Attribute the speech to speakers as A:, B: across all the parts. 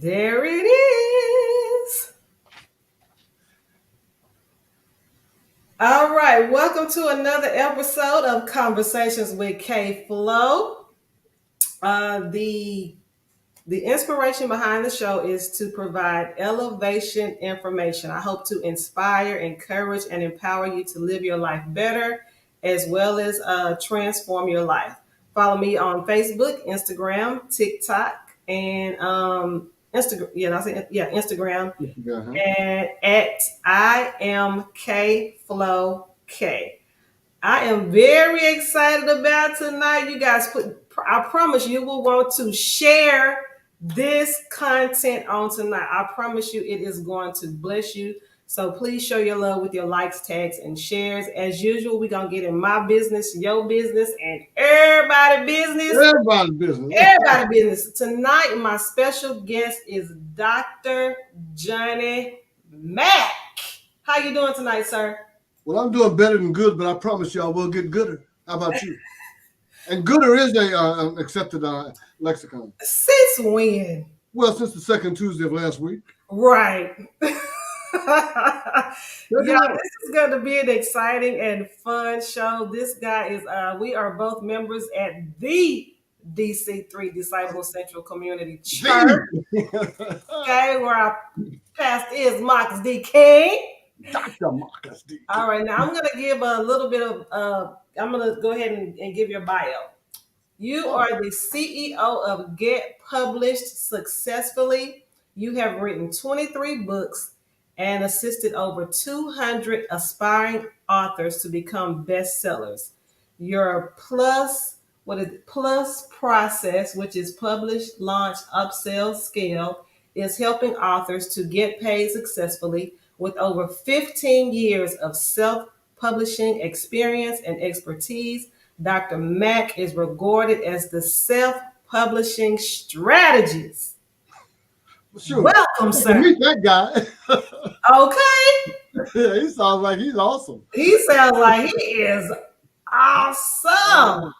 A: There it is. All right, welcome to another episode of Conversations with KFLO. The inspiration behind the show is to provide elevation information. I hope to inspire, encourage, and empower you to live your life better, as well as transform your life. Follow me on Facebook, Instagram, TikTok, and Instagram. Instagram,
B: Uh-huh.
A: and at I am KFLO K. I am very excited about tonight. You guys I promise you will want to share this content on tonight. I promise you it is going to bless you. So please show your love with your likes, tags, and shares. As usual, we're gonna get in my business, your business, and everybody business.
B: Everybody's business.
A: Everybody business. Tonight, my special guest is Dr. Johnny Mack. How you doing tonight, sir?
B: Well, I'm doing better than good, but I promise you I will get gooder. How about you? And gooder is an accepted lexicon.
A: Since when?
B: Well, since the second Tuesday of last week.
A: Right.
B: Check it
A: Yeah,
B: out.
A: this is going to be an exciting and fun show. This guy is, we are both members at the DC3 Disciple Central Community Church, okay, where our pastor is Marcus D. King.
B: Dr. Marcus D.
A: All right, now I'm going to give a little bit of, I'm going to go ahead and give your bio. You are the CEO of Get Published Successfully. You have written 23 books and assisted over 200 aspiring authors to become bestsellers. Your plus process, which is publish, launch, upsell, scale, is helping authors to get paid successfully with over 15 years of self-publishing experience and expertise. Dr. Mack is regarded as the self-publishing strategist.
B: Sure.
A: Welcome, sir.
B: Meet that guy.
A: Okay.
B: He sounds like he's awesome.
A: He sounds like he is awesome.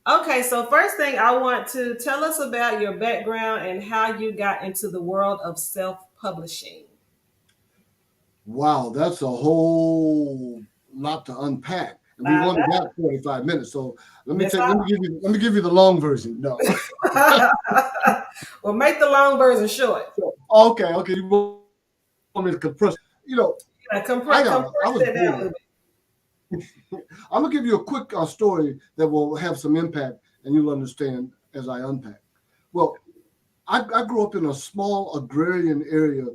A: Okay, so first thing I want to tell us about your background and how you got into the world of self-publishing.
B: Wow, that's a whole lot to unpack. And we've only got 45 minutes. So let me give you the long version. No.
A: Well, make the long version short.
B: Okay. You want me to compress?
A: Compress it down a little bit.
B: I'm gonna give you a quick story that will have some impact, and you'll understand as I unpack. Well, I grew up in a small agrarian area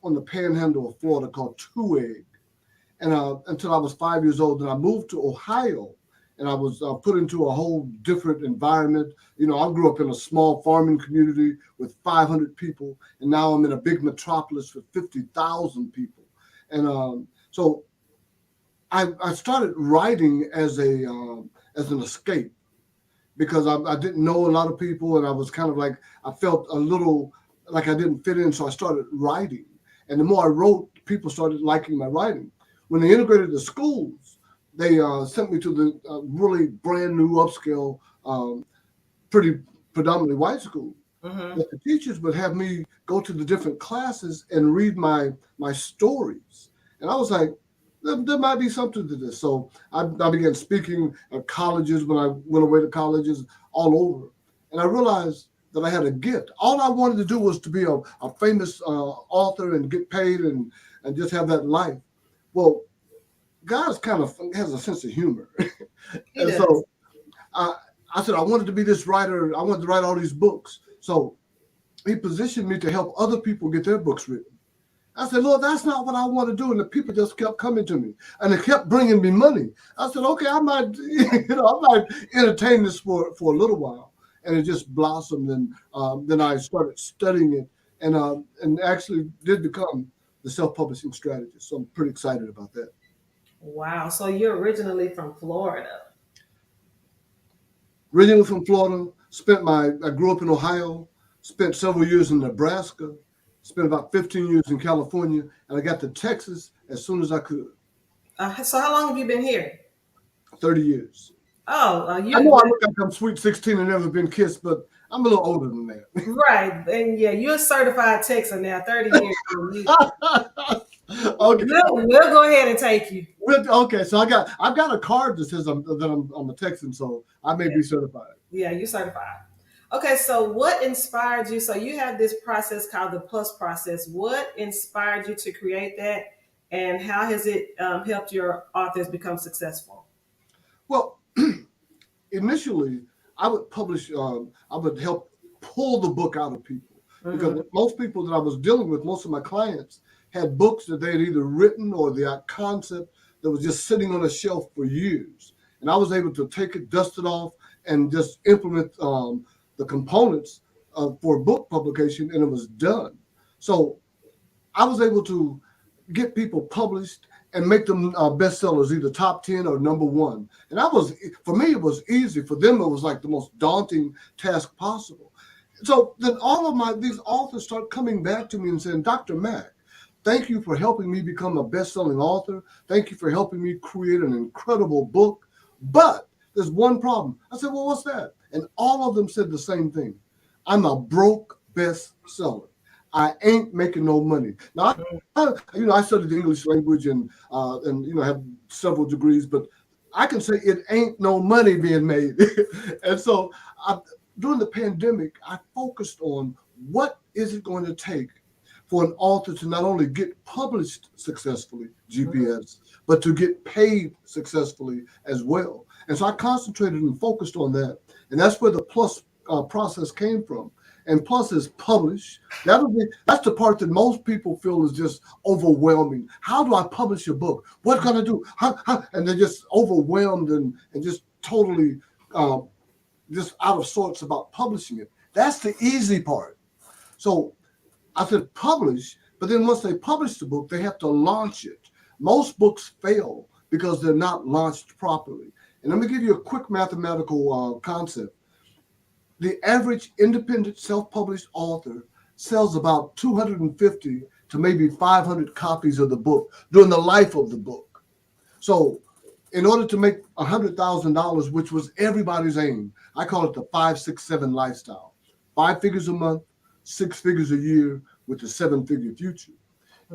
B: on the panhandle of Florida called Two Egg, and until I was 5 years old, and I moved to Ohio, and I was put into a whole different environment. I grew up in a small farming community with 500 people, and now I'm in a big metropolis with 50,000 people, and so I started writing as an escape because I didn't know a lot of people, and I was kind of like, I felt a little like I didn't fit in, so I started writing. And the more I wrote, people started liking my writing. When they integrated the schools, they sent me to the really brand new upscale, pretty predominantly white school.
A: Mm-hmm.
B: But the teachers would have me go to the different classes and read my stories. And I was like, there might be something to this. So I began speaking at colleges when I went away to colleges all over. And I realized that I had a gift. All I wanted to do was to be a famous author and get paid and just have that life. Well, God kind of has a sense of humor. And so I said, I wanted to be this writer. I wanted to write all these books. So he positioned me to help other people get their books written. I said, Lord, that's not what I want to do. And the people just kept coming to me and they kept bringing me money. I said, okay, I might entertain this for a little while. And it just blossomed. And then I started studying it and actually did become the self-publishing strategist. So I'm pretty excited about that.
A: Wow. So you're originally from Florida.
B: Originally from Florida, I grew up in Ohio, spent several years in Nebraska, spent about 15 years in California, and I got to Texas as soon as I could.
A: So how long have you been here?
B: 30 years.
A: Oh,
B: I know I look like I'm sweet 16 and never been kissed, but I'm a little older than
A: right. And yeah, you're a certified Texan now, 30 years.
B: that. Okay.
A: We'll go ahead and take you.
B: Okay, so I've got a card that says I'm a Texan, so I may
A: Yeah,
B: be certified.
A: yeah, you're certified. Okay, so what inspired you? So you have this process called the Plus process. What inspired you to create that, and how has it helped your authors become successful?
B: Well, initially, I would publish. I would help pull the book out of people because
A: Mm-hmm.
B: most people that I was dealing with, most of my clients had books that they had either written or the concept that was just sitting on a shelf for years, and I was able to take it, dust it off, and just implement the components for book publication, and it was done. So I was able to get people published and make them bestsellers, either top 10 or number one. And that was, for me, it was easy. For them, it was like the most daunting task possible. So then all of these authors start coming back to me and saying, Dr. Mack, thank you for helping me become a best-selling author. Thank you for helping me create an incredible book. But there's one problem. I said, well, what's that? And all of them said the same thing. I'm a broke bestseller. I ain't making no money. Now, I studied the English language and have several degrees, but I can say it ain't no money being made. And so during the pandemic, I focused on what is it going to take for an author to not only get published successfully, GPS, but to get paid successfully as well. And so I concentrated and focused on that. And that's where the Plus process came from. And Plus is published. That's the part that most people feel is just overwhelming. How do I publish a book? What can I do? And they're just overwhelmed and just totally just out of sorts about publishing it. That's the easy part. So I said publish, but then once they publish the book, they have to launch it. Most books fail because they're not launched properly. And let me give you a quick mathematical concept. The average independent self-published author sells about 250 to maybe 500 copies of the book during the life of the book. So in order to make $100,000, which was everybody's aim, I call it the 5-6-7 lifestyle. 5 figures a month, 6 figures a year with a 7-figure future.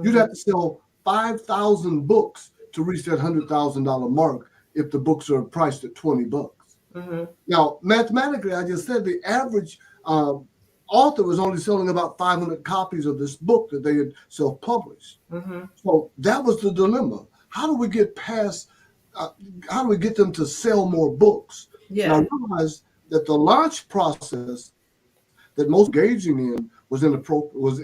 B: You'd have to sell 5,000 books to reach that $100,000 mark if the books are priced at $20.
A: Mm-hmm.
B: Now, mathematically, I just said the average author was only selling about 500 copies of this book that they had self-published.
A: Mm-hmm.
B: So that was the dilemma. How do we get past? How do we get them to sell more books?
A: Yeah.
B: And I realized that the launch process that most engaging in was inappropriate, was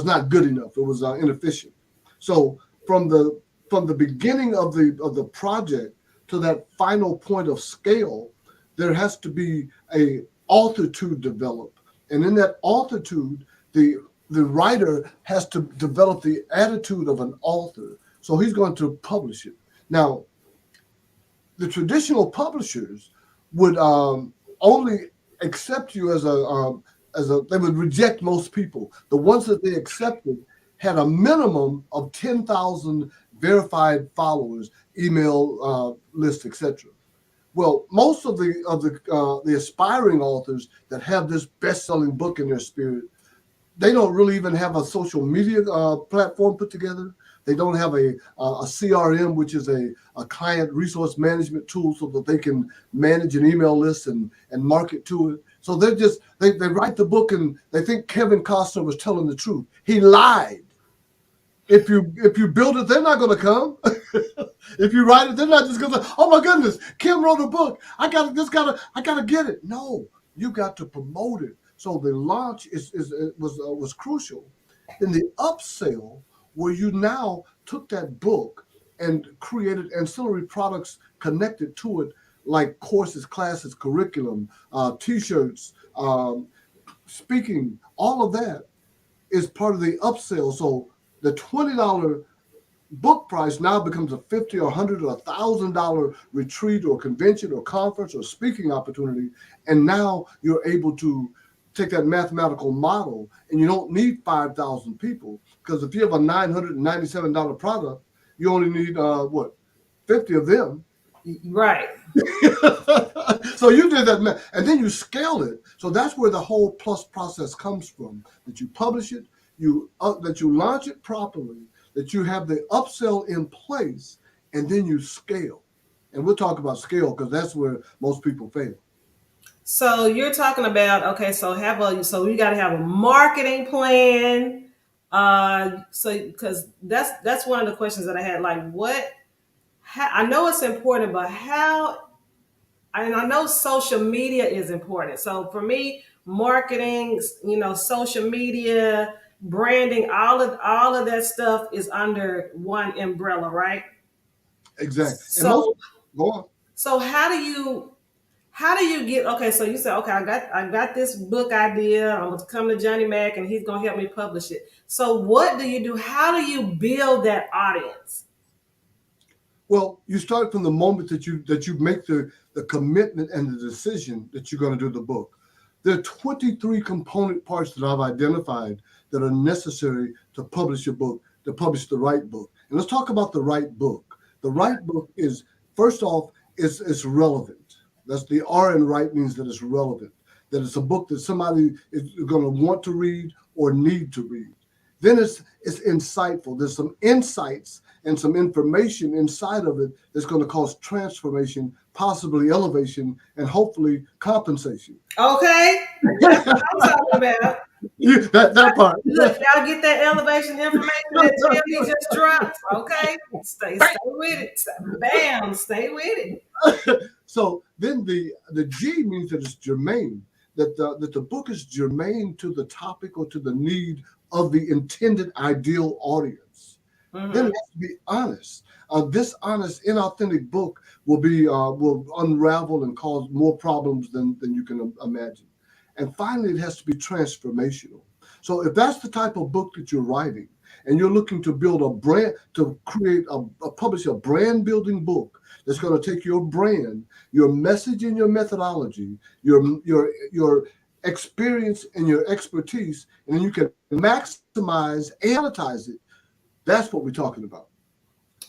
B: not good enough. It was inefficient. So from the beginning of the project to that final point of scale, there has to be a altitude developed, and in that altitude, the writer has to develop the attitude of an author. So he's going to publish it. Now, the traditional publishers would only accept you as they would reject most people. The ones that they accepted had a minimum of 10,000 verified followers, email list, etc. Well, most of the aspiring authors that have this best-selling book in their spirit, they don't really even have a social media platform put together. They don't have a CRM, which is a client resource management tool, so that they can manage an email list and market to it. So they write the book and they think Kevin Costner was telling the truth. He lied. If you build it, they're not going to come. If you write it, they're not just going to say, "Oh my goodness, Kim wrote a book. I gotta get it." No, you got to promote it. So the launch was crucial. In the upsell, where you now took that book and created ancillary products connected to it, like courses, classes, curriculum, T-shirts, speaking, all of that is part of the upsell. So the $20 book price now becomes a $50 or $100 or $1,000 retreat or convention or conference or speaking opportunity. And now you're able to take that mathematical model, and you don't need 5,000 people, because if you have a $997 product, you only need 50 of them.
A: Right.
B: So you did that, and then you scale it. So that's where the whole plus process comes from. That you publish it, that you launch it properly, that you have the upsell in place, and then you scale. And we'll talk about scale because that's where most people fail.
A: So you're talking about, okay, so you got to have a marketing plan. So because that's one of the questions that I had. Like, I know it's important, but how? And I know social media is important. So for me, marketing, social media, branding, all of that stuff is under one umbrella, right?
B: Exactly. And most
A: So
B: go on.
A: so how do you get, okay, so you said, okay, I got this book idea. I'm gonna come to Johnny Mack and he's gonna help me publish it. So what do you do? How do you build that audience?
B: Well, you start from the moment that you make the commitment and the decision that you're going to do the book. There are 23 component parts that I've identified that are necessary to publish your book, to publish the right book. And let's talk about the right book. The right book is, first off, it's relevant. That's the R in right means that it's relevant, that it's a book that somebody is going to want to read or need to read. Then it's insightful. There's some insights and some information inside of it that's going to cause transformation, possibly elevation, and hopefully compensation.
A: Okay, that's what I'm talking about.
B: That part.
A: Look, y'all get that elevation information that Jimmy just dropped. Okay, stay with it. Bam, stay with it.
B: So then the G means that it's germane, that the book is germane to the topic or to the need of the intended ideal audience. Then
A: Mm-hmm.
B: it has to be honest. This honest, inauthentic book will unravel and cause more problems than you can imagine. And finally, it has to be transformational. So if that's the type of book that you're writing, and you're looking to build a brand, to create publish a brand building book that's going to take your brand, your message, and your methodology, your experience and your expertise, and then you can maximize and monetize it. That's what we're talking about.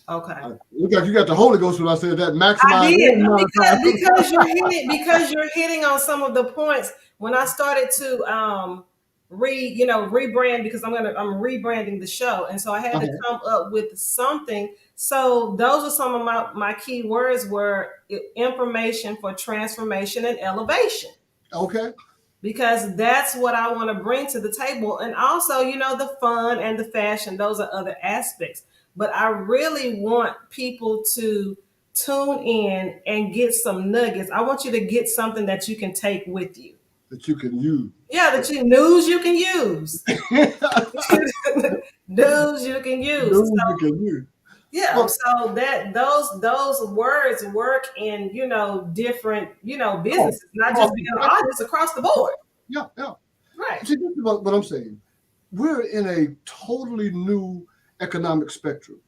A: Okay.
B: Look like you got the Holy Ghost when I said that.
A: I
B: Maximize
A: did,
B: and
A: because
B: monetize.
A: because you're hitting on some of the points. When I started to rebrand, because I'm rebranding the show, and so I had to
B: Uh-huh.
A: come up with something. So those are some of my key words were information for transformation and elevation,
B: Okay.
A: because that's what I want to bring to the table. And also, the fun and the fashion, those are other aspects. But I really want people to tune in and get some nuggets. I want you to get something that you can take with you.
B: That you can use.
A: Yeah, that you news you can use. News you can use.
B: Those you can use.
A: Yeah,
B: Well,
A: so that those words work in different
B: oh,
A: businesses, not
B: across
A: just being
B: the
A: an
B: spectrum.
A: artist across the board.
B: Yeah, yeah.
A: Right.
B: See, this is what I'm saying. We're in a totally new economic spectrum.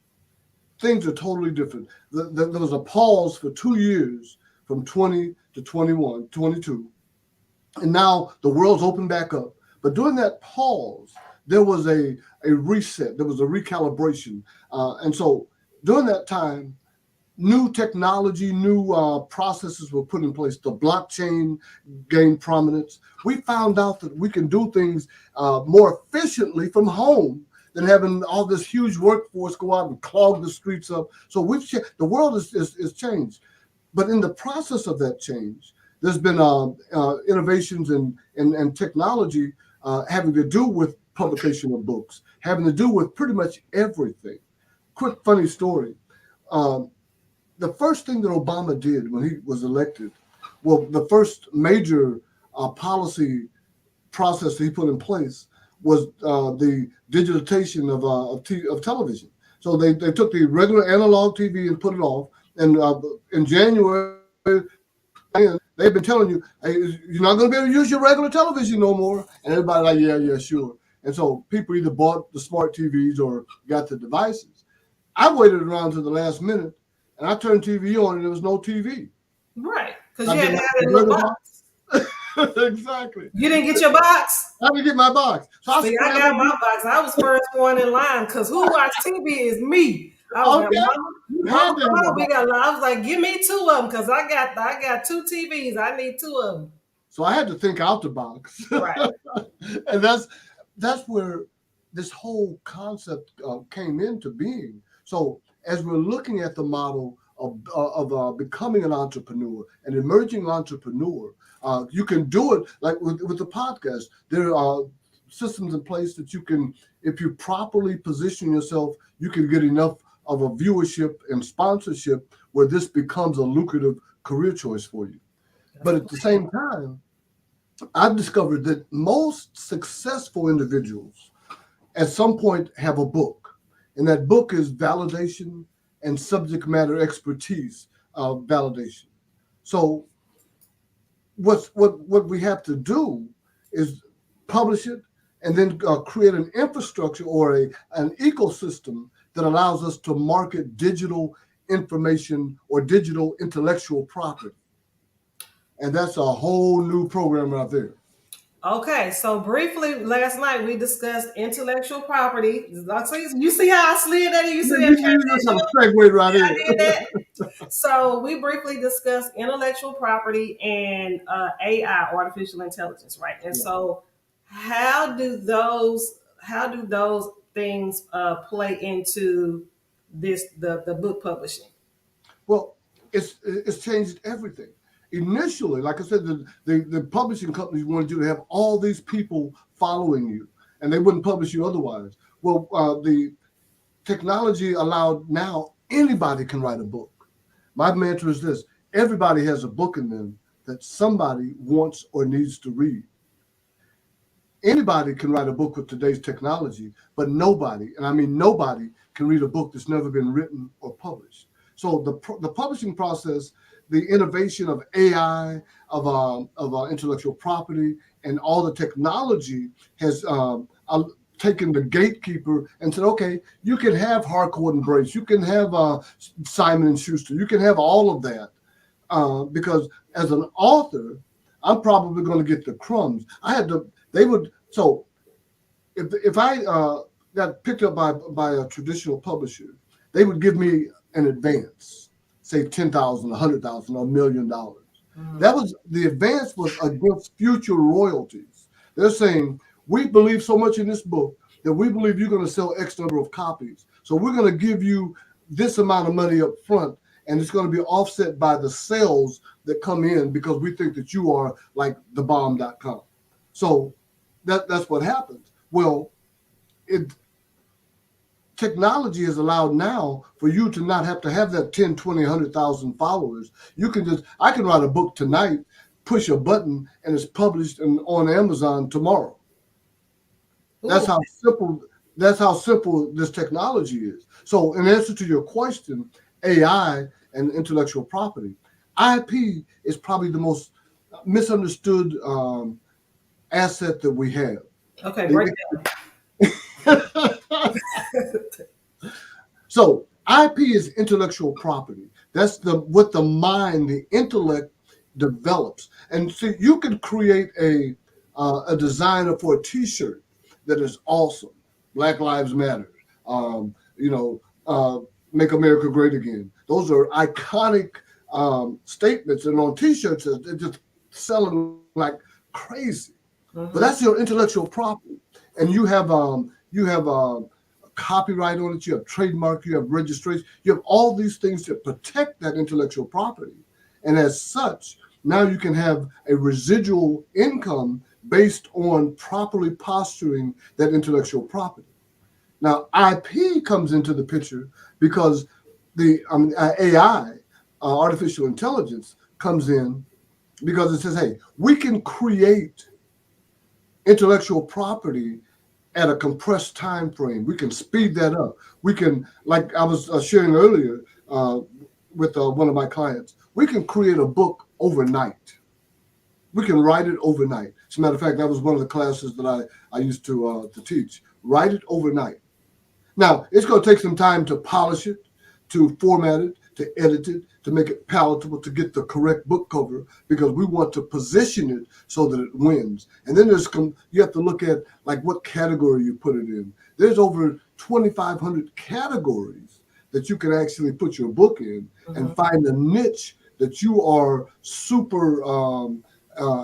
B: Things are totally different. There was a pause for 2 years from 20 to 21, 22. And now the world's opened back up. But during that pause, there was a reset, there was a recalibration. And so during that time, new technology, new processes were put in place. The blockchain gained prominence. We found out that we can do things more efficiently from home than having all this huge workforce go out and clog the streets up. So the world is changed. But in the process of that change, there's been innovations and technology having to do with publication of books, having to do with pretty much everything. Quick funny story. Um, the first thing that Obama did when he was elected, well, the first major policy process that he put in place was the digitization of television. So they took the regular analog TV and put it off. And in January, they've been telling you, hey, you're not going to be able to use your regular television no more. And everybody's like, yeah, yeah, sure. And so people either bought the smart TVs or got the devices. I waited around to the last minute, and I turned TV on, and there was no TV.
A: Right. Because
B: I
A: you had
B: get
A: to
B: my
A: have it in the
B: regular
A: box.
B: box. Exactly.
A: You didn't get your box?
B: I had to get my box. So I
A: See, I got
B: scrambled.
A: my box. I was first one in line because who watch TV is me. I was like,
B: Okay,
A: Mama,
B: you
A: Mama,
B: had to
A: come
B: have a
A: on, we
B: box.
A: got. I was like, give me two of them because I got two TVs. I need two of them.
B: So I had to think out the box,
A: Right.
B: and that's where this whole concept came into being. So as we're looking at the model of becoming an entrepreneur, an emerging entrepreneur, you can do it like with the podcast. There are systems in place that you can, if you properly position yourself, you can get enough of a viewership and sponsorship where this becomes a lucrative career choice for you.
A: That's
B: But
A: the
B: at the same time, I've discovered that most successful individuals at some point have a book, and that book is validation and subject matter expertise validation. So what we have to do is publish it and then create an infrastructure or an ecosystem that allows us to market digital information or digital intellectual property. And that's a whole new program out there.
A: Okay, so briefly, last night we discussed intellectual property. You see how I slid that? You see that
B: You just have
A: transition?
B: a segue right
A: I
B: in.
A: did that. So we briefly discussed intellectual property and AI, artificial intelligence, right? And
B: Yeah.
A: so, how do those things play into the book publishing?
B: Well, it's changed everything. Initially, like I said, the publishing companies wanted you to have all these people following you, and they wouldn't publish you otherwise. Well, the technology allowed now anybody can write a book. My mantra is this: everybody has a book in them that somebody wants or needs to read. Anybody can write a book with today's technology, but nobody, and I mean nobody, can read a book that's never been written or published. So the publishing process, the innovation of AI, of intellectual property, and all the technology has taken the gatekeeper and said, okay, you can have Harcourt and Brace, you can have Simon and Schuster, you can have all of that, because as an author, I'm probably going to get the crumbs. I had to. They would. So if I got picked up by a traditional publisher, they would give me an advance, say 10,000, 100,000, or $1,000,000. That was the advance was against future royalties. They're saying we believe so much in this book that we believe you're going to sell X number of copies. So we're going to give you this amount of money up front, and it's going to be offset by the sales that come in because we think that you are like thebomb.com. So that's what happens. Well, it technology has allowed now for you to not have to have that 10, 20, 100,000 followers. You can I can write a book tonight, push a button, and it's published on Amazon tomorrow. That's
A: Ooh,
B: how simple. That's how simple this technology is. So, in answer to your question, AI and intellectual property, IP is probably the most misunderstood asset that we have.
A: okay, break
B: So IP is intellectual property. That's what the mind, the intellect develops. And so you could create a designer for a T-shirt that is awesome. Black Lives Matter. Um, you know, Make America Great Again. Those are iconic statements, and on T-shirts they're just selling like crazy. But that's
A: down.
B: your intellectual property, and you have copyright on it, you have trademark, you have registration, you have all these things that protect that intellectual property. And as such, now you can have a residual income based on properly posturing that intellectual property. Now, IP comes into the picture because the AI, artificial intelligence, comes in because it says, hey, we can create intellectual property at a compressed time frame. We can speed that up. We can, like I was sharing earlier with one of my clients, we can create a book overnight. We can write it overnight. As a matter of fact, that was one of the classes that I used to teach. Write it overnight. Now, it's going to take some time to polish it, to format it, to edit it, to make it palatable, to get the correct book cover, because we want to position it so that it wins. And then you have to look at like what category you put it in. There's over 2,500 categories that you can actually put your book in
A: Mm-hmm.
B: and find a niche that you are super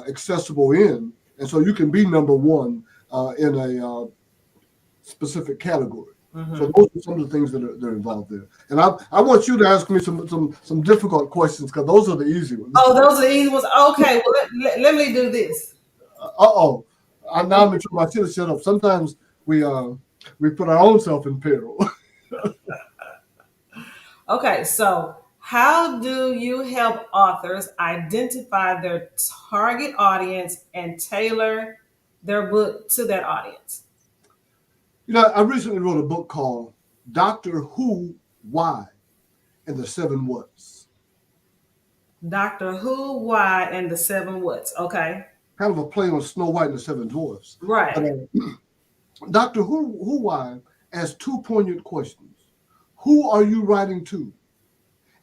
B: accessible in, and so you can be number one in a specific category. So
A: Mm-hmm.
B: those are some of the things that are involved there. And I want you to ask me some difficult questions because those are the easy ones.
A: Oh, those are the easy ones. Okay, well, let me do this.
B: Uh-oh. Now I'm in trouble. I should have shut up. Sometimes we put our own self in peril.
A: Okay, so how do you help authors identify their target audience and tailor their book to that audience?
B: I recently wrote a book called Doctor Who, Why, and the Seven Whats.
A: Doctor Who, Why, and the Seven Whats. Okay,
B: Kind of a play on Snow White and the Seven Dwarfs. But
A: right.
B: Doctor Who, Why asks two poignant questions. Who are you writing to?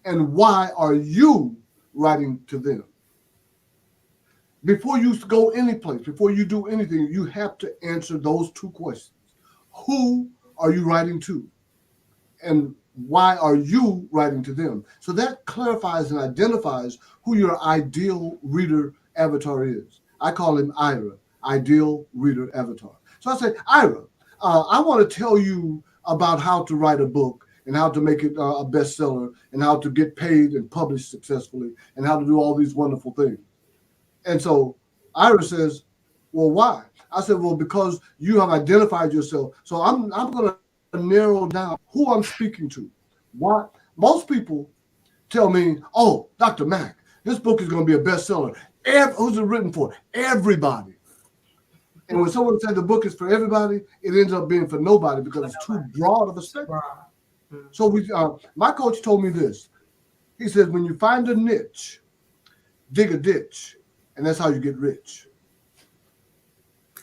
B: And why are you writing to them? Before you go any place, before you do anything, you have to answer those two questions. Who are you writing to? And why are you writing to them? So that clarifies and identifies who your ideal reader avatar is. I call him Ira, ideal reader avatar. So I say, Ira, I want to tell you about how to write a book and how to make it a bestseller and how to get paid and published successfully and how to do all these wonderful things. And so Ira says, well, why? I said, well, because you have identified yourself. So I'm going to narrow down who I'm speaking to. Why? Most people tell me, oh, Dr. Mack, this book is going to be a bestseller. Who's it written for? Everybody. And when someone says the book is for everybody, it ends up being for nobody because it's too broad of a spectrum. So my coach told me this. He says, when you find a niche, dig a ditch, and that's how you get rich.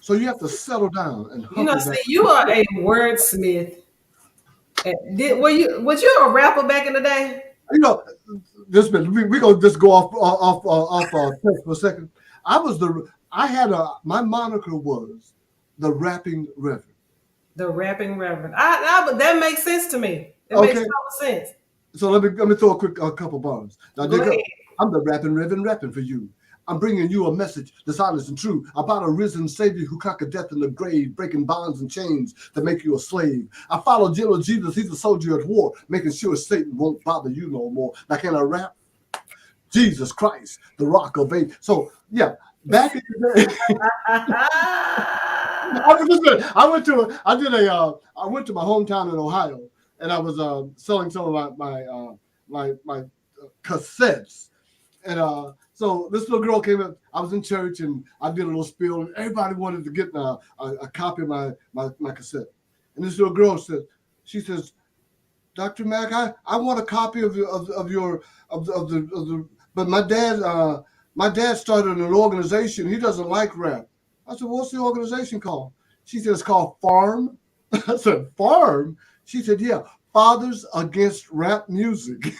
B: So you have to settle down and
A: You know,
B: hunker down.
A: see, you are a wordsmith. Was you a rapper back in the day?
B: You know, this we gonna just go off text for a second. I had my moniker was the rapping reverend.
A: The rapping reverend. But that makes sense to me. It makes
B: Okay,
A: total sense.
B: so let me throw a couple bars. Now,
A: Go ahead.
B: Jacob, I'm the rapping reverend rapping for you. I'm bringing you a message that's honest and true about a risen Savior who conquered death in the grave, breaking bonds and chains to make you a slave. I follow General Jesus. He's a soldier at war, making sure Satan won't bother you no more. Now, can I rap? Jesus Christ, the Rock of Ages. So, yeah, back in the day, I went to my hometown in Ohio, and I was selling some of my cassettes. And so this little girl came up. I was in church and I did a little spiel, and everybody wanted to get a copy of my cassette. And this little girl she says, Dr. Mack, I want a copy of the but my dad started an organization. He doesn't like rap. I said, what's the organization called? She said, it's called Farm. I said, Farm? She said, yeah, Fathers Against Rap Music.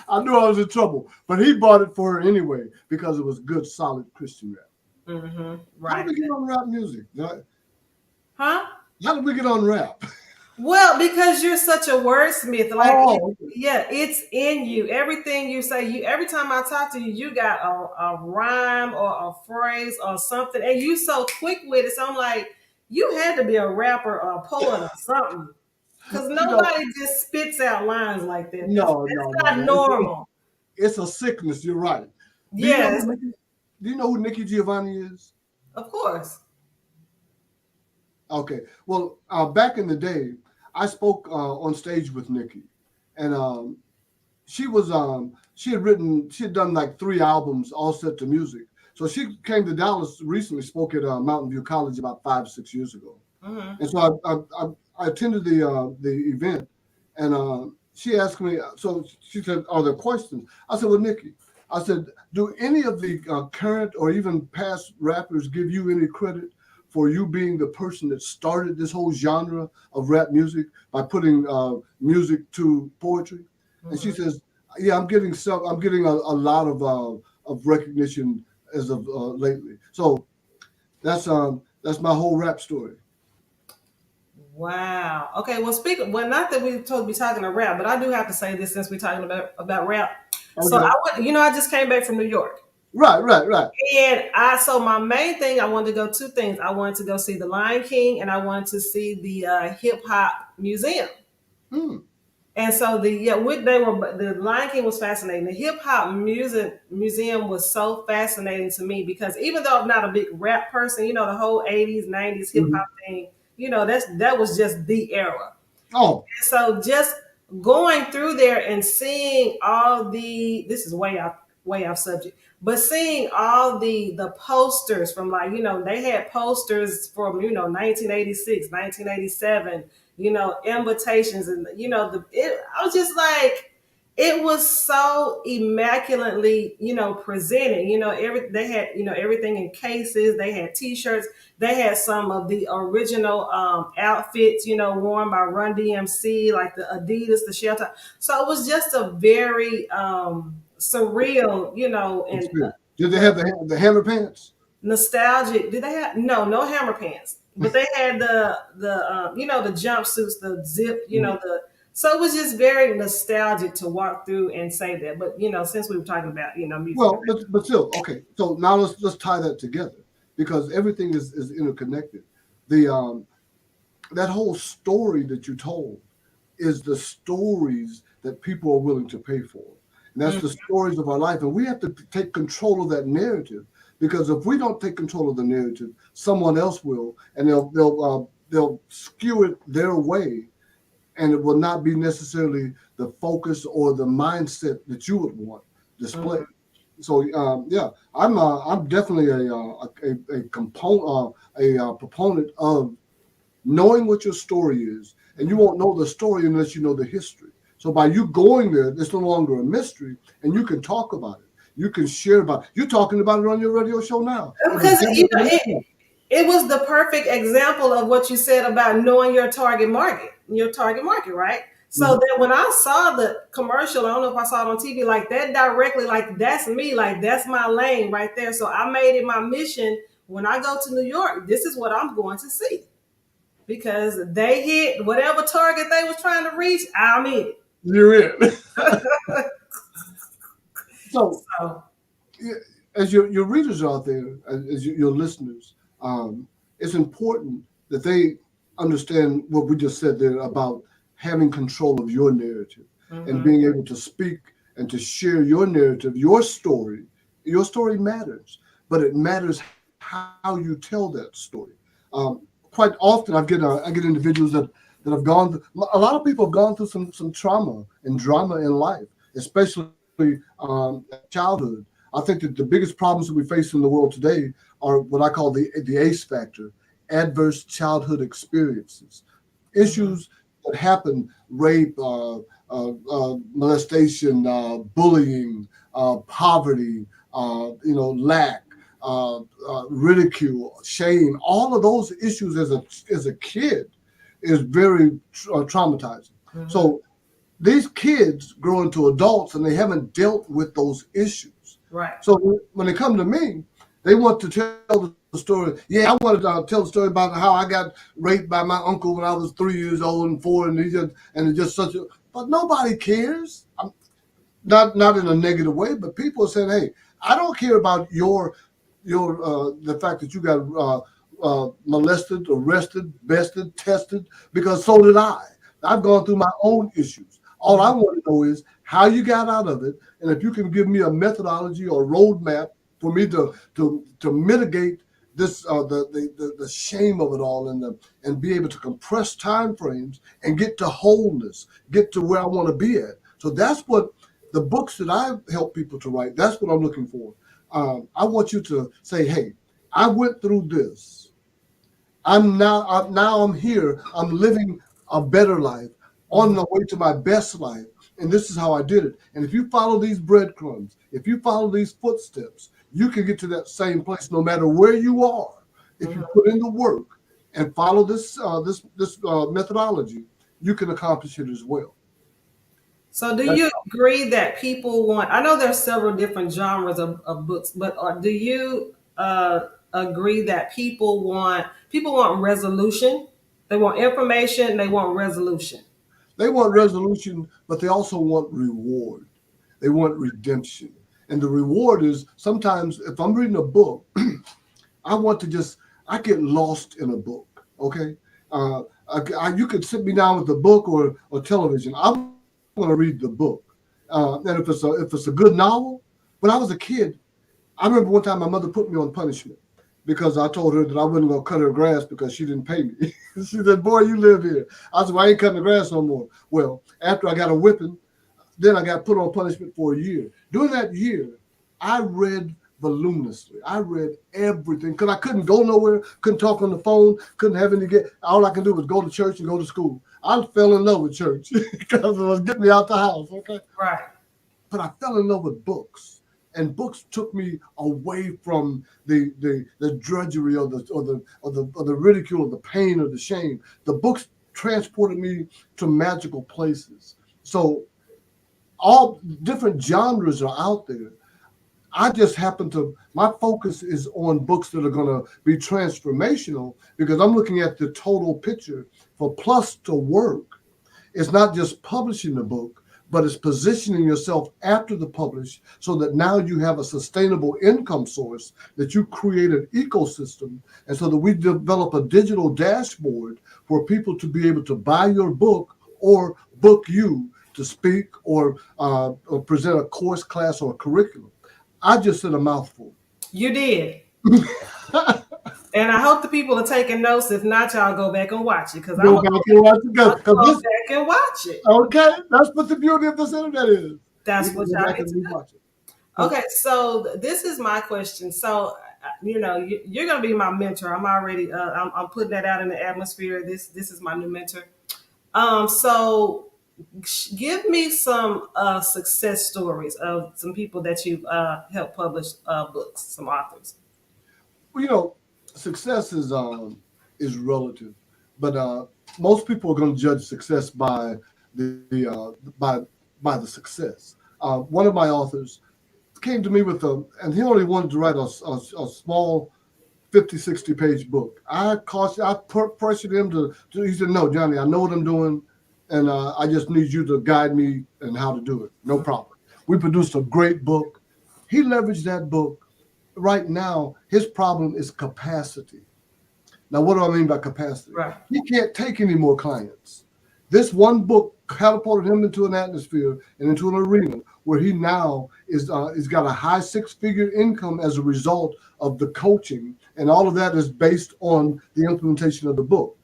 B: I knew I was in trouble, but he bought it for her anyway because it was good, solid Christian rap.
A: Mm-hmm.
B: How did
A: Right.
B: we get on rap music?
A: Huh?
B: How did we get on rap?
A: Well, because you're such a wordsmith, like
B: Oh, okay.
A: yeah, it's in you. Everything you say, you every time I talk to you, you got a rhyme or a phrase or something, and you so quick with it. So I'm like, you had to be a rapper or a poet or something, because
B: You know,
A: nobody just spits out lines like that.
B: no,
A: That's
B: no, no,
A: not
B: no.
A: normal.
B: It's a sickness. You're right. Do you know
A: Yes,
B: do you know who Nikki Giovanni is?
A: of course.
B: Okay. Well, back in the day, I spoke on stage with Nikki, and she had done like 3 albums all set to music. So she came to Dallas recently, spoke at Mountain View College about 5, 6 years ago.
A: Hmm.
B: And so I attended the event, and she asked me. So she said, "Are there questions?" I said, "Well, Nikki," I said, "Do any of the current or even past rappers give you any credit for you being the person that started this whole genre of rap music by putting music to poetry?" And she
A: Hmm.
B: says, "Yeah, I'm getting a lot of recognition as of lately." So that's my whole rap story.
A: Wow. Okay. Well, speaking. Well, not that we're supposed to be talking about rap, but I do have to say this since we're talking about rap. So
B: Okay.
A: I just came back from New York,
B: Right, right, right.
A: and so my main thing, I wanted to go two things. I wanted to go see the Lion King, and I wanted to see the hip hop museum.
B: Hmm.
A: And so they were the Lion King was fascinating. The hip hop music museum was so fascinating to me because even though I'm not a big rap person, the whole 80s, 90s hip
B: Mhm.
A: hop thing, that was just the era.
B: Oh,
A: So just going through there and seeing all this is way off subject, but seeing all the posters from, like, they had posters from 1986, 1987, invitations, and I was just like, it was so immaculately presented. They had everything in cases. They had t-shirts. They had some of the original outfits, worn by Run DMC, like the Adidas, the shell toe. So it was just a very surreal, and
B: experience. Did they
A: the
B: have the hammer pants?
A: nostalgic. Did they have no hammer pants? But they had the jumpsuits, the zip,
B: Mhm.
A: the. So it was just very nostalgic to walk through and say that. But since we were talking about music.
B: Well, but still, okay. So now let's tie that together because everything is interconnected. The that whole story that you told is the stories that people are willing to pay for. And that's
A: Mm,
B: the stories of our life. And we have to take control of that narrative because if we don't take control of the narrative, someone else will, and they'll skew it their way, and it will not be necessarily the focus or the mindset that you would want displayed.
A: mm,
B: So yeah, I'm definitely a component proponent of knowing what your story is, and you
A: mhm.
B: won't know the story unless you know the history. So by you going there, it's no longer a mystery, and you can talk about it. You can share about it. You're talking about it on your radio show now. It was
A: Because
B: there on the internet.
A: it was the perfect example of what you said about knowing your target market, right? So
B: Mhm.
A: then when I saw the commercial, I don't know if I saw it on TV, like that directly, like that's me, like that's my lane right there. So I made it my mission when I go to New York, this is what I'm going to see because they hit whatever target they was trying to reach. I'm in
B: You're in.
A: it.
B: So
A: So
B: yeah, as your readers are out there, as your listeners, it's important that they understand what we just said there about having control of your narrative and
A: mhm,
B: being able to speak and to share your narrative, your story. Your story matters, but it matters how you tell that story. Quite often, I get individuals that have gone. A lot of people have gone through some trauma and drama in life, especially childhood. I think that the biggest problems that we face in the world today are what I call the ACE factor, adverse childhood experiences,
A: mhm,
B: issues that happen: rape, molestation, bullying, poverty, lack, ridicule, shame. All of those issues as a kid is very traumatizing.
A: mhm.
B: So these kids grow into adults and they haven't dealt with those issues.
A: Right.
B: So when they come to me, they want to tell the story. Yeah, I wanted to tell the story about how I got raped by my uncle when I was 3 years old and four, and it's just such a. But nobody cares. Not in a negative way, but people are saying, "Hey, I don't care about your the fact that you got molested, arrested, bested, tested, because so did I. I've gone through my own issues. All I
A: Mhm.
B: want to know is how you got out of it, and if you can give me a methodology or roadmap for me to mitigate this the shame of it all and be able to compress time frames and get to wholeness, get to where I want to be at. So that's what the books that I help people to write. That's what I'm looking for. I want you to say, "Hey, I went through this. Now I'm here. I'm living a better life, on
A: Mhm.
B: the way to my best life, and this is how I did it." And if you follow these breadcrumbs, if you follow these footsteps, you can get to that same place, no matter where you are. If you
A: Mhm.
B: put in the work and follow this methodology, you can accomplish it as well.
A: So, do
B: That's
A: you agree that people want? I know there's several different genres of books, but do you agree that people want resolution? They want information. They want resolution.
B: They want resolution, but they also want reward. They want redemption. And the reward is sometimes if I'm reading a book, I want to just, I get lost in a book. Okay. You could sit me down with a book or television. I want to read the book. And if it's a good novel, when I was a kid, I remember one time my mother put me on punishment because I told her that I wasn't going to cut her grass because she didn't pay me. She said, "Boy, you live here." I said, "Well, I ain't cutting the grass no more." Well, after I got a whipping, then I got put on punishment for a year. During that year, I read voluminously. I read everything because I couldn't go nowhere, couldn't talk on the phone, couldn't have any get. All I can do was go to church and go to school. I fell in love with church because it was getting me out the house. Okay,
A: Right.
B: but I fell in love with books, and books took me away from the drudgery or the ridicule or the pain or the shame. The books transported me to magical places. So all different genres are out there. I just happen to, my focus is on books that are going to be transformational because I'm looking at the total picture. For Plus to work, it's not just publishing the book, but it's positioning yourself after the publish so that now you have a sustainable income source, that you create an ecosystem, and so that we develop a digital dashboard for people to be able to buy your book or book you to speak or present a course, class, or curriculum. I just said a mouthful.
A: You did. And I hope the people are taking notes. If not, y'all go back and watch it because I'm
B: Go
A: gonna
B: back and watch it
A: go
B: because this,
A: back and watch it.
B: okay, that's what the beauty of this internet is. We
A: That's
B: can
A: what
B: go
A: y'all
B: back
A: need
B: and
A: to do.
B: rewatch it. But
A: Okay, so this is my question. So, you're gonna be my mentor. I'm already. I'm putting that out in the atmosphere. This is my new mentor. So give me some success stories of some people that you've helped publish books, some authors.
B: well, success is relative, but most people are going to judge success by by the success. One of my authors came to me with and he only wanted to write a small 50, 60-page book. Pressured him he said, "No, Johnny, I know what I'm doing, and I just need you to guide me and how to do it. No problem." We produced a great book. He leveraged that book. Right now, his problem is capacity. Now, what do I mean by capacity?
A: Right.
B: He can't take any more clients. This one book catapulted him into an atmosphere and into an arena where he now is got a high six-figure income as a result of the coaching, and all of that is based on the implementation of the book.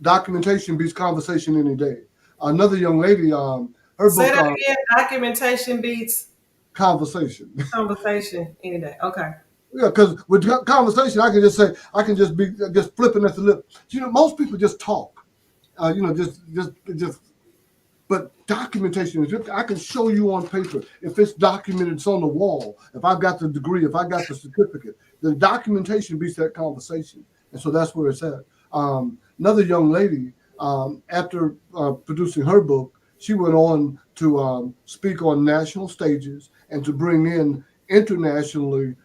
B: Documentation beats conversation any day. Another young lady, her
A: Say
B: book,
A: that again. Documentation beats
B: conversation.
A: conversation any day. Okay.
B: Yeah, because with conversation, I can just say, I can just be just flipping at the lip. Most people just talk. Just. But documentation is, I can show you on paper if it's documented, it's on the wall. If I've got the degree, if I got the certificate, the documentation beats that conversation, and so that's where it's at. Another young lady, after producing her book, she went on to speak on national stages and to bring in internationally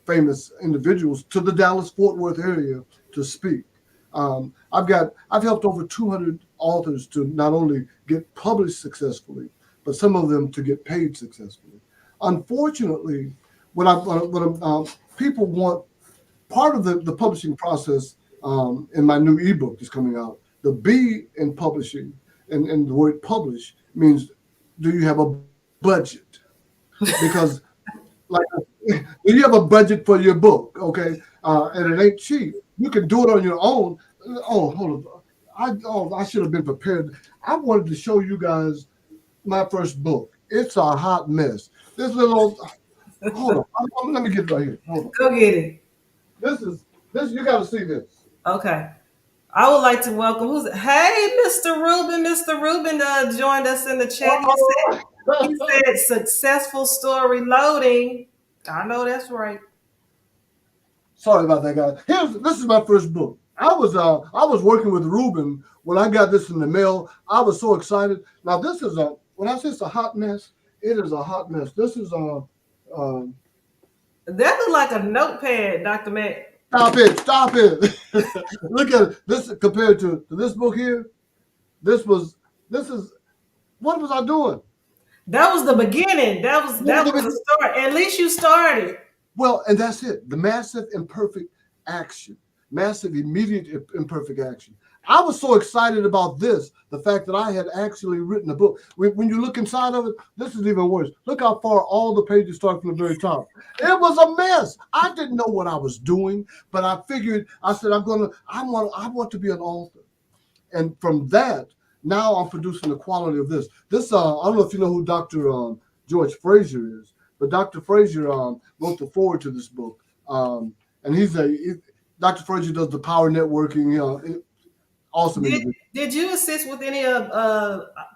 B: famous individuals to the Dallas-Fort Worth area to speak. I've helped over 200 authors to not only get published successfully, but some of them to get paid successfully. Unfortunately, people want part of the publishing process in my new ebook that's coming out. The B in publishing and the word publish means, do you have a budget? Because like, do you have a budget for your book? Okay, and it ain't cheap. You can do it on your own. Oh, hold on. I should have been prepared. I wanted to show you guys my first book. It's a hot mess. This little, hold on. Let me get it right here. Hold on.
A: Go get it.
B: This. You got to see this.
A: Okay. I would like to welcome hey, Mr. Rubin. Mr. Rubin joined us in the chat.
B: Oh,
A: He said successful story loading. I know that's right.
B: sorry about that, guys. This is my first book. I was working with Ruben when I got this in the mail. I was so excited. Now this is when I say it's a hot mess, it is a hot mess. This is
A: That looked like a notepad, Dr. Mack.
B: Stop it! Stop it! Look at it. This compared to this book here. This was this is what was I doing?
A: That was the beginning. That was the start. At least you started.
B: Well, and that's it. The massive imperfect action, massive immediate imperfect action. I was so excited about this, the fact that I had actually written a book. When you look inside of it, this is even worse. Look how far all the pages start from the very top. It was a mess. I didn't know what I was doing, but I figured, I said, I want to be an author. And from that, now I'm producing the quality of this. This, I don't know if you know who Dr. George Frazier is, but Dr. Frazier wrote the foreword to this book. And Dr. Frazier does the power networking, awesome
A: Did
B: individual.
A: did you assist with any of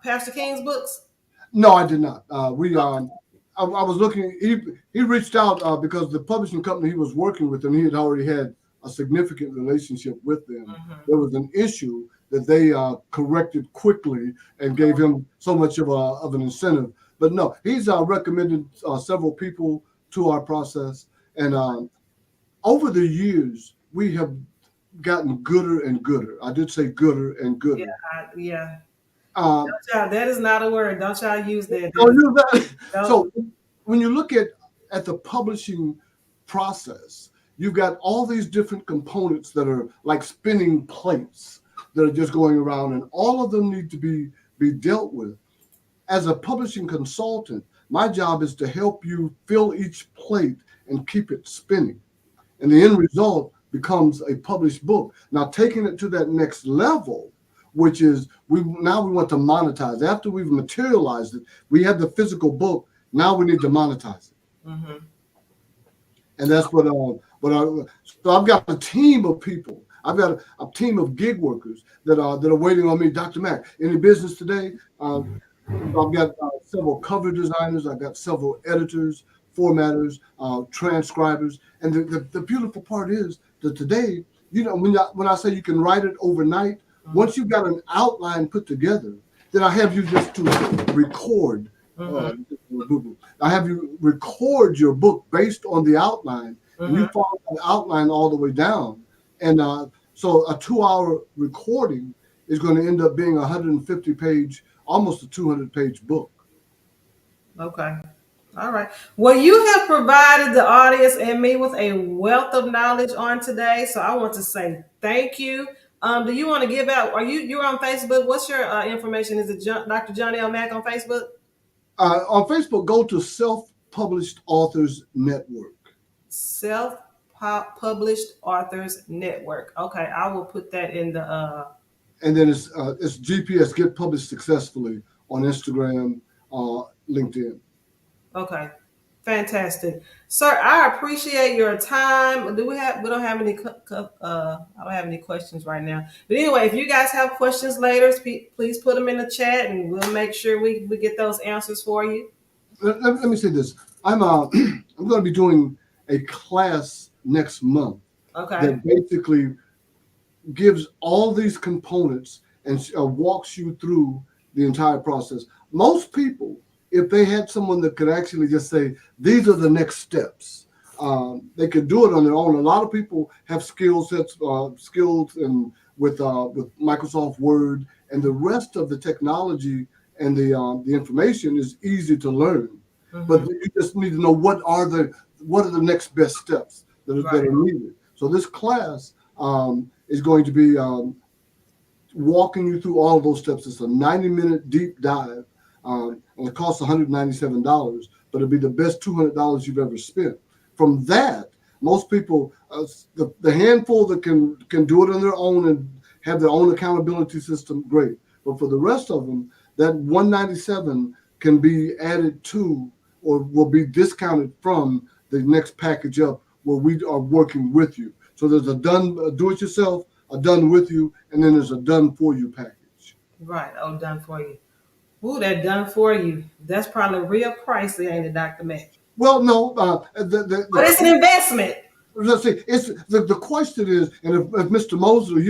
A: Pastor King's books?
B: No, I did not. I was looking. He reached out because the publishing company he was working with, and he had already had a significant relationship with them.
A: Mm-hmm.
B: There was an issue that they corrected quickly and gave him so much of an incentive. But no, he's recommended several people to our process, and over the years we have gotten gooder and gooder. I did say gooder and gooder.
A: Yeah.
B: Um,
A: That is not a word. Don't y'all use that.
B: don't use that.
A: Don't.
B: So when you look at the publishing process, you've got all these different components that are like spinning plates that are just going around, and all of them need to be dealt with. As a publishing consultant, my job is to help you fill each plate and keep it spinning. And the end result becomes a published book. Now, taking it to that next level, which is we want to monetize. After we've materialized it, we have the physical book. Now we need to monetize it.
A: Mm-hmm.
B: And that's so I've got a team of people. I've got a team of gig workers that are waiting on me. Dr. Mack, any business today? I've got several cover designers. I've got several editors, formatters, transcribers. And the beautiful part is that today, when I say you can write it overnight, once you've got an outline put together, then I have you just to record. I have you record your book based on the outline, and you follow the outline all the way down. And so a 2-hour recording is going to end up being a 150-page, almost a 200-page book.
A: Okay. All right. Well, you have provided the audience and me with a wealth of knowledge on today. So I want to say thank you. Do you want to give out? You're on Facebook? What's your information? Is it Dr. Johnny L. Mack on Facebook?
B: On Facebook, go to Self-Published Authors Network.
A: Self-Published Authors Network. Okay, I will put that in the.
B: And then it's GPS, Get Published Successfully, on Instagram, LinkedIn.
A: Okay, fantastic, sir. I appreciate your time. We don't have any. I don't have any questions right now. But anyway, if you guys have questions later, please put them in the chat, and we'll make sure we get those answers for you.
B: Let me say this. I'm going to be doing a class next month.
A: Okay.
B: That basically gives all these components and walks you through the entire process. Most people, if they had someone that could actually just say, these are the next steps, they could do it on their own. A lot of people have skills and with Microsoft Word, and the rest of the technology and the information is easy to learn. But you just need to know what are the next best steps that are needed. So this class is going to be walking you through all of those steps. It's a 90-minute deep dive, and it costs $197, but it'll be the best $200 you've ever spent. From that, most people, the handful that can do it on their own and have their own accountability system, great. But for the rest of them, that $197 can be added to or will be discounted from the next package up where we are working with you. So there's a done do-it-yourself, a done with you, and then there's a done for you package.
A: Right. Oh, done for you. Ooh, that done for you. That's probably real pricey, ain't it, Dr. Mack?
B: Well, no.
A: But it's an investment.
B: Let's see. It's the question is, and if Mr. Mosley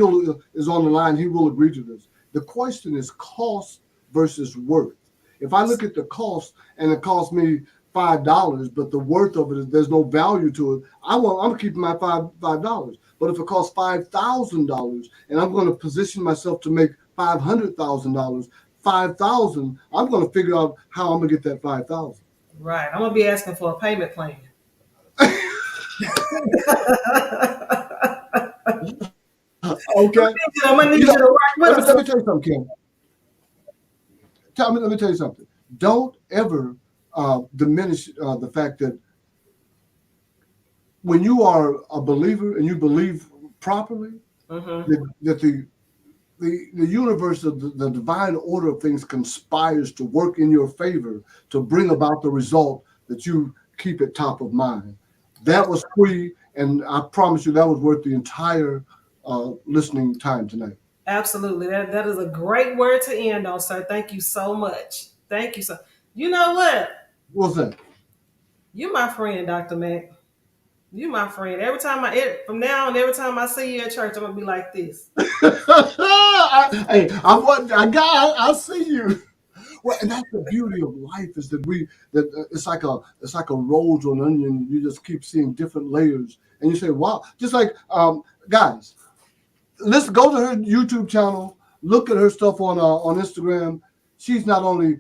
B: is on the line, he will agree to this. The question is cost versus worth. If I look at the cost, and it cost me $5, but the worth of it is there's no value to it. I'm keeping my $5. But if it costs $5,000 and I'm going to position myself to make $500,000, 5,000, I'm going to figure out how I'm going to get that 5,000.
A: Right. I'm gonna be asking for a payment plan.
B: Okay.
A: I'm gonna need
B: You
A: you
B: know,
A: to work with us.
B: let me tell you something, Kim. Let me tell you something. Don't ever diminish the fact that when you are a believer and you believe properly, that the universe of the divine order of things conspires to work in your favor to bring about the result that you keep at top of mind. That was free, and I promise you that was worth the entire listening time tonight.
A: Absolutely. That is a great word to end on, sir. Thank you so much. Thank you so. You know what?
B: What's that?
A: You my friend, Dr. Mack. You my friend. From now on, every time I see you at church, I'm gonna be like this.
B: Hey, I see you. Well, and that's the beauty of life is it's like a rose on an onion. You just keep seeing different layers, and you say, "Wow!" Just like guys, let's go to her YouTube channel. Look at her stuff on Instagram. She's not only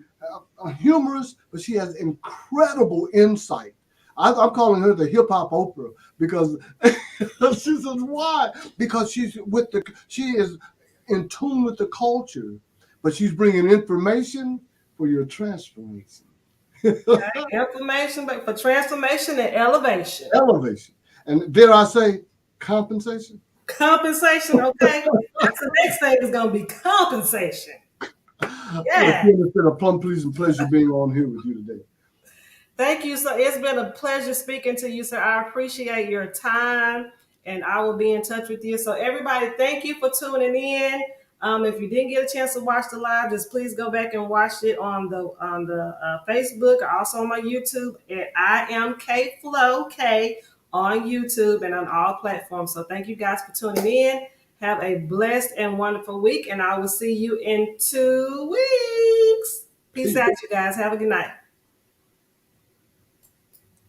B: humorous, but she has incredible insight. I'm calling her the hip hop Oprah because she says why? Because she is in tune with the culture, but she's bringing information for your transformation.
A: Information, but for transformation and elevation.
B: Elevation. And dare I say, compensation?
A: Compensation, okay? That's the next thing is gonna be compensation.
B: Well,
A: Yeah.
B: it's been a plum pleasing pleasure being on here with you today.
A: Thank you. So it's been a pleasure speaking to you, sir. I appreciate your time and I will be in touch with you. So everybody, thank you for tuning in. If you didn't get a chance to watch the live, just please go back and watch it on the Facebook, or also on my YouTube at I am KFLO K on YouTube and on all platforms. So thank you guys for tuning in. Have a blessed and wonderful week, and I will see you in 2 weeks. Peace out, you guys. Have a good night.